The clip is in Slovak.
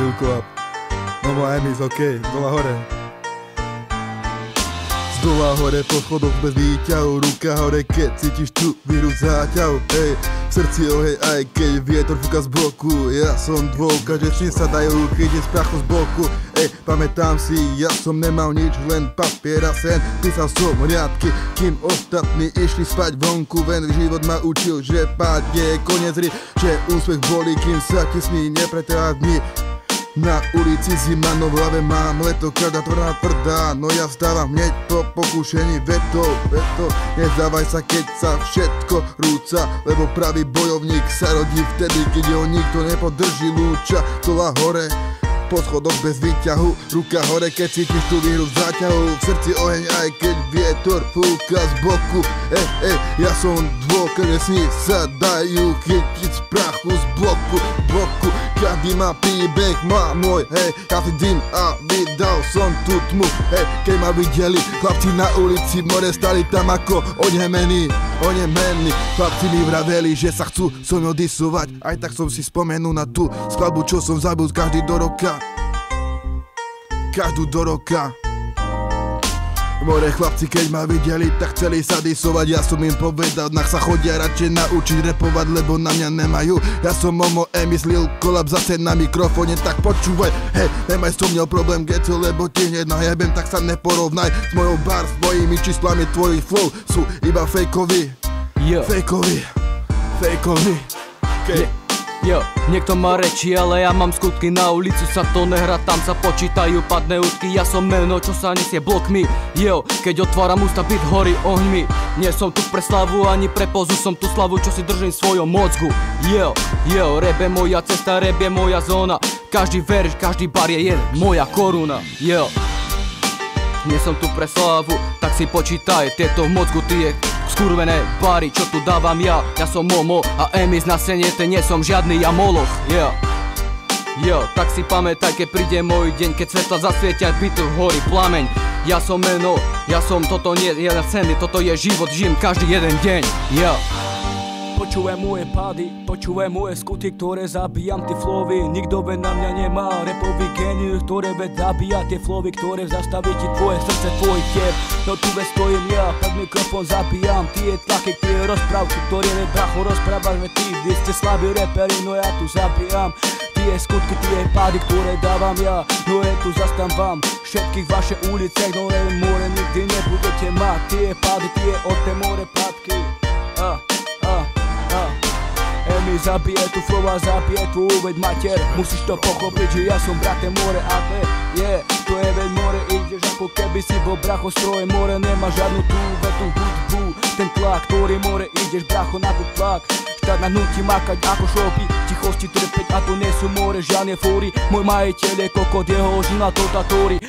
Lil Collab. Momo Emis, okej, dole hore. Dola hore po schodoch bez výťahu, ruka hore, keď cítiš tú víru záťahu, hej. V srdci ohej, aj keď vietor fúka z boku. Ja som dvojka, že s ním sa dajú chytiť z prachu z boku. Ej, pamätám si, ja som nemal nič, len papier a sen. Písal som riadky, kým ostatní išli spať vonku ven. Život ma učil, že pád je koniec hry, že úspech bolí, kým sa ti sní nepretrvá dní. Na ulici zima, no v hlave mám leto, každá tvrdá, no ja vstávam hneď po pokúšení veto. Nezdávaj sa, keď sa všetko rúca, lebo pravý bojovník sa rodí vtedy, keď ho nikto nepodrží. Lúča, dola hore, po schodoch bez výťahu, ruka hore, keď cítiš tú víru v záťahu. V srdci oheň, aj keď vietor fúka z boku. Ja som dôkaz, že sní sa dajú chytiť z prachu z boku. Každý má príbeh, má môj, hej. Každý dým a vydal som tú tmu, hej. Keď ma videli chlapci na ulici, more stali tam ako onemení. Chlapci mi vraveli, že sa chcú so mnou disovať. Aj tak som si spomenul na tú skladbu, čo som zabil každý do roka. Každú do roka. More chlapci, keď ma videli, tak chceli sa disovať. Ja som im povedal, nech sa chodia radšej naučiť repovať, lebo na mňa nemajú. Ja som Momo Emis, Lil Collab zase na mikrofóne, tak počúvaj. Hej, nemaj so mňou problém, geco, lebo ti hneď najebem, tak sa neporovnaj s mojou bar, s mojimi číslami. Tvoji flow sú iba fejkoví. Fejkoví. Okay. Jo, niekto má reči, ale ja mám skutky. Na ulicu sa to nehrá, tam sa počítajú padné útky. Ja som meno, čo sa nesie blokmi. Jo, keď otváram ústa, byt horí ohňmi. Nie som tu pre slavu, ani pre pozu, som tu slavu, čo si držím v svojom mozgu. Jo, rap je moja cesta, rap je moja zóna. Každý verš, každý bar je moja koruna. Jo, nie som tu pre slavu, tak si počítaj tieto v mozgu, tie skurvené bary, čo tu dávam ja. Ja som Momo a Emis na scéne, nie som žiadny ja moloch. Tak si pamätaj, keď príde môj deň, keď svetla zasvietia, bytu horí plameň. Ja som meno, ja som, toto nie je scény, toto je život, žijem každý jeden deň. Počúvaj moje pády, počúvaj moje skutky, ktoré zabíjam tie flowy. Nikto na mňa nemá repový génius, ktoré zabíja tie flowy, ktoré zastaví ti tvoje srdce, tvoj tep. No tu stojím ja, pod mikrofón zabíjam tie tlaky, tie rozprávky, ktoré bracho rozprávaš, ty, vy ste slabí reperi, no ja tu zabíjam. Tie skutky, tie pády, ktoré dávam ja, no je tu zastávam všetkých vaše ulice, no more nikdy nebudete mať. Tie pády, tie od té more pádky. Emis zabije tu flow a zabije tu uveď mater. Musíš to pochopiť, že ja som brate more a to je veď more. Ideš ako keby si bol bracho stroje. More nemá žiadnu tú vetu hudbu. Ten tlak, ktorý more ideš bracho na tú tlak. Štát na hnutí makať ako šopy, tichosti trpeť a to nie sú more žiadne fóry. Môj majiteľ je kokot, jeho žena to tatóri.